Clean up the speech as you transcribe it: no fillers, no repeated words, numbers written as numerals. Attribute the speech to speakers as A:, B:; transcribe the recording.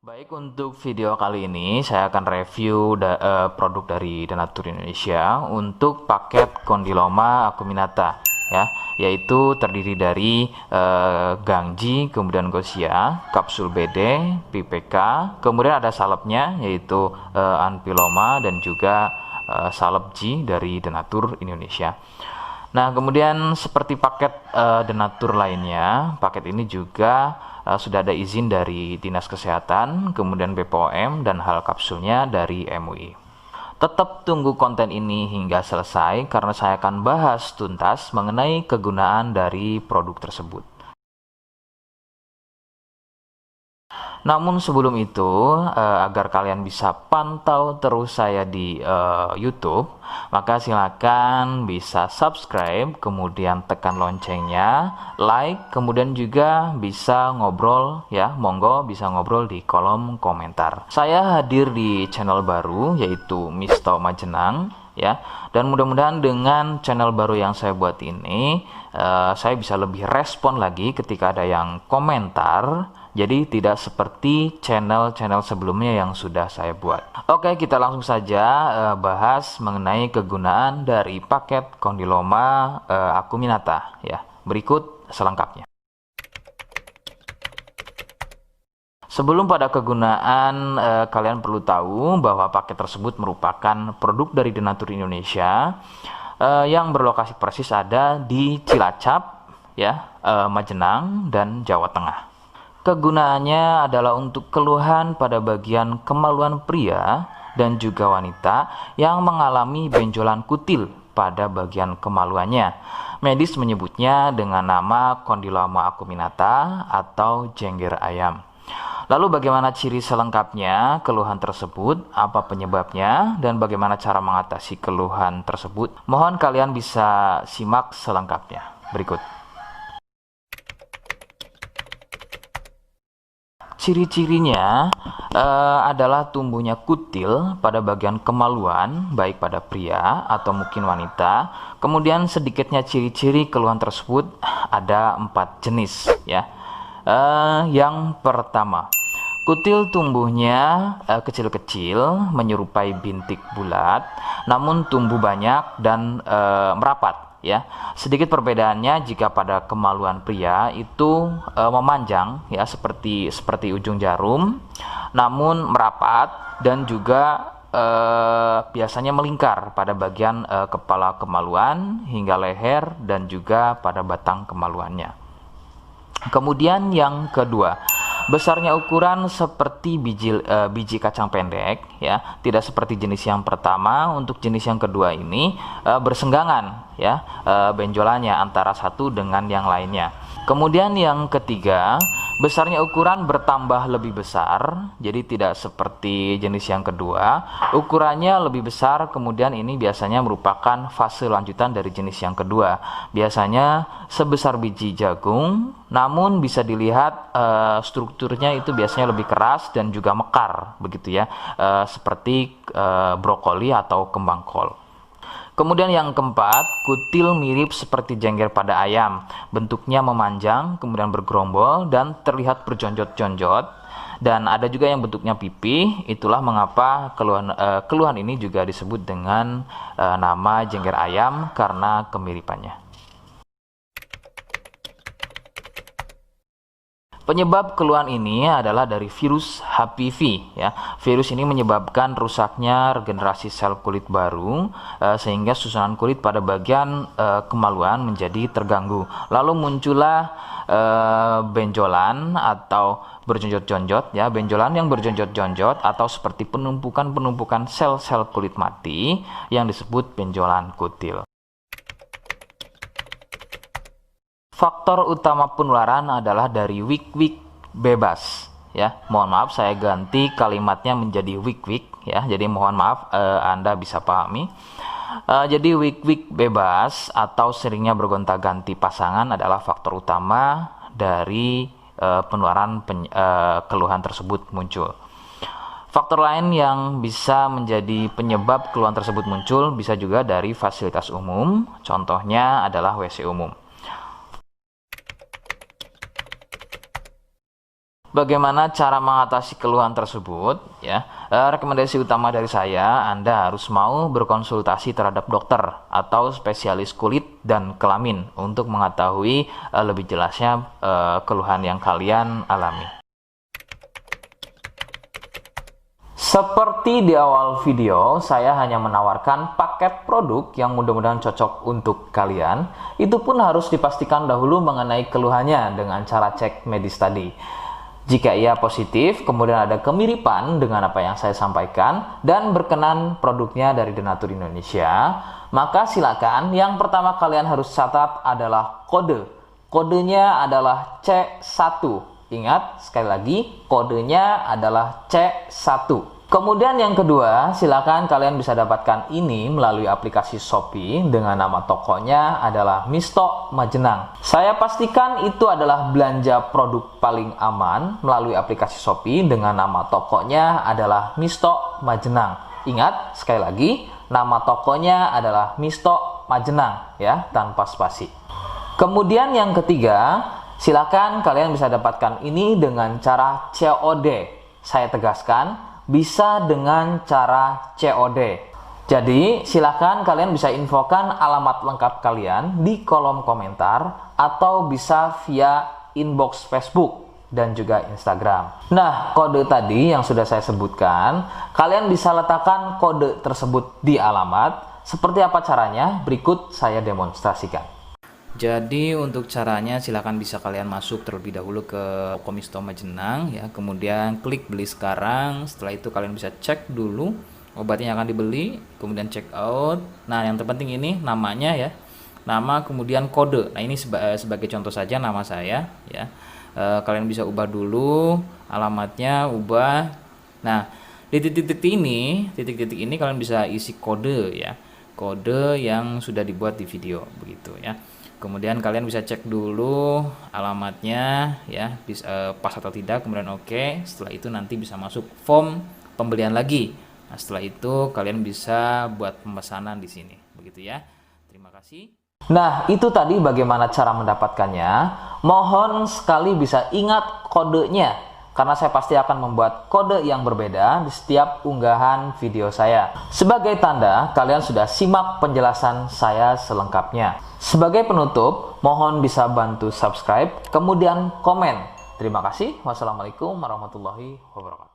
A: Baik, untuk video kali ini saya akan review produk dari Denatur Indonesia untuk paket Condyloma acuminata ya, yaitu terdiri dari Gangji, kemudian Gosia, kapsul BD, PPK, kemudian ada salepnya yaitu Anpiloma dan juga salep G dari Denatur Indonesia. Nah, kemudian seperti paket Denatur lainnya, paket ini juga sudah ada izin dari Dinas Kesehatan, kemudian BPOM, dan hal kapsulnya dari MUI. Tetap tunggu konten ini hingga selesai karena saya akan bahas tuntas mengenai kegunaan dari produk tersebut. Namun sebelum itu, agar kalian bisa pantau terus saya di YouTube, maka silakan bisa subscribe, kemudian tekan loncengnya, like, kemudian juga bisa ngobrol ya, monggo bisa ngobrol di kolom komentar. Saya hadir di channel baru yaitu Misto Majenang ya, dan mudah-mudahan dengan channel baru yang saya buat ini, saya bisa lebih respon lagi ketika ada yang komentar. Jadi tidak seperti channel-channel sebelumnya yang sudah saya buat. Oke, kita langsung saja bahas mengenai kegunaan dari paket Condyloma acuminata ya. Berikut selengkapnya. Sebelum pada kegunaan, kalian perlu tahu bahwa paket tersebut merupakan produk dari Denatur Indonesia yang berlokasi persis ada di Cilacap ya, Majenang dan Jawa Tengah. Kegunaannya adalah untuk keluhan pada bagian kemaluan pria dan juga wanita yang mengalami benjolan kutil pada bagian kemaluannya. Medis menyebutnya dengan nama Condyloma acuminata atau jengger ayam. Lalu bagaimana ciri selengkapnya keluhan tersebut, apa penyebabnya, dan bagaimana cara mengatasi keluhan tersebut? Mohon kalian bisa simak selengkapnya. Berikut. Ciri-cirinya adalah tumbuhnya kutil pada bagian kemaluan, baik pada pria atau mungkin wanita. Kemudian sedikitnya ciri-ciri keluhan tersebut ada 4 jenis ya. Yang pertama, kutil tumbuhnya kecil-kecil, menyerupai bintik bulat, namun tumbuh banyak dan merapat. Ya, sedikit perbedaannya jika pada kemaluan pria itu memanjang ya seperti ujung jarum, namun merapat dan juga biasanya melingkar pada bagian kepala kemaluan hingga leher dan juga pada batang kemaluannya. Kemudian yang kedua, besarnya ukuran seperti biji kacang pendek ya, tidak seperti jenis yang pertama. Untuk jenis yang kedua ini bersenggangan ya, benjolannya antara satu dengan yang lainnya. Kemudian yang ketiga, besarnya ukuran bertambah lebih besar, jadi tidak seperti jenis yang kedua. Ukurannya lebih besar, kemudian ini biasanya merupakan fase lanjutan dari jenis yang kedua. Biasanya sebesar biji jagung, namun bisa dilihat strukturnya itu biasanya lebih keras dan juga mekar, begitu ya, seperti brokoli atau kembang kol. Kemudian yang keempat, kutil mirip seperti jengger pada ayam. Bentuknya memanjang, kemudian bergerombol dan terlihat berjonjot-jonjot. Dan ada juga yang bentuknya pipih. Itulah mengapa keluhan ini juga disebut dengan nama jengger ayam karena kemiripannya. Penyebab keluhan ini adalah dari virus HPV ya. Virus ini menyebabkan rusaknya regenerasi sel kulit baru sehingga susunan kulit pada bagian kemaluan menjadi terganggu. Lalu muncullah benjolan atau berjonjot-jonjot ya, benjolan yang berjonjot-jonjot atau seperti penumpukan sel-sel kulit mati yang disebut benjolan kutil. Faktor utama penularan adalah dari wik-wik bebas ya. Mohon maaf saya ganti kalimatnya menjadi wik-wik ya. Jadi mohon maaf Anda bisa pahami. Jadi wik-wik bebas atau seringnya bergonta-ganti pasangan adalah faktor utama dari penularan keluhan tersebut muncul. Faktor lain yang bisa menjadi penyebab keluhan tersebut muncul bisa juga dari fasilitas umum. Contohnya adalah WC umum. Bagaimana cara mengatasi keluhan tersebut? Ya, rekomendasi utama dari saya, Anda harus mau berkonsultasi terhadap dokter atau spesialis kulit dan kelamin untuk mengetahui lebih jelasnya keluhan yang kalian alami. Seperti di awal video, saya hanya menawarkan paket produk yang mudah-mudahan cocok untuk kalian. Itu pun harus dipastikan dahulu mengenai keluhannya dengan cara cek medis tadi. Jika ia positif, kemudian ada kemiripan dengan apa yang saya sampaikan dan berkenan produknya dari Denatur Indonesia, maka silakan yang pertama kalian harus catat adalah kode. Kodenya adalah C1. Ingat, sekali lagi, kodenya adalah C1. Kemudian yang kedua, silakan kalian bisa dapatkan ini melalui aplikasi Shopee dengan nama tokonya adalah Misto Majenang. Saya pastikan itu adalah belanja produk paling aman melalui aplikasi Shopee dengan nama tokonya adalah Misto Majenang. Ingat, sekali lagi, nama tokonya adalah Misto Majenang ya, tanpa spasi. Kemudian yang ketiga, silakan kalian bisa dapatkan ini dengan cara COD. Saya tegaskan, bisa dengan cara COD. Jadi, silakan kalian bisa infokan alamat lengkap kalian di kolom komentar atau bisa via inbox Facebook dan juga Instagram. Nah, kode tadi yang sudah saya sebutkan, kalian bisa letakkan kode tersebut di alamat. Seperti apa caranya? Berikut saya demonstrasikan. Jadi untuk caranya silakan bisa kalian masuk terlebih dahulu ke toko Misto Majenang ya, kemudian klik beli sekarang. Setelah itu kalian bisa cek dulu obatnya yang akan dibeli, kemudian check out. Nah, yang terpenting ini namanya ya. Nama kemudian kode. Nah, ini sebagai contoh saja nama saya ya. Kalian bisa ubah dulu alamatnya, ubah. Nah, di titik-titik ini kalian bisa isi kode ya. Kode yang sudah dibuat di video begitu ya. Kemudian kalian bisa cek dulu alamatnya ya, pas atau tidak, kemudian oke. Setelah itu nanti bisa masuk form pembelian lagi. Nah, setelah itu kalian bisa buat pemesanan di sini. Begitu ya. Terima kasih. Nah, itu tadi bagaimana cara mendapatkannya. Mohon sekali bisa ingat kodenya, karena saya pasti akan membuat kode yang berbeda di setiap unggahan video saya. Sebagai tanda, kalian sudah simak penjelasan saya selengkapnya. Sebagai penutup, mohon bisa bantu subscribe, kemudian komen. Terima kasih. Wassalamualaikum warahmatullahi wabarakatuh.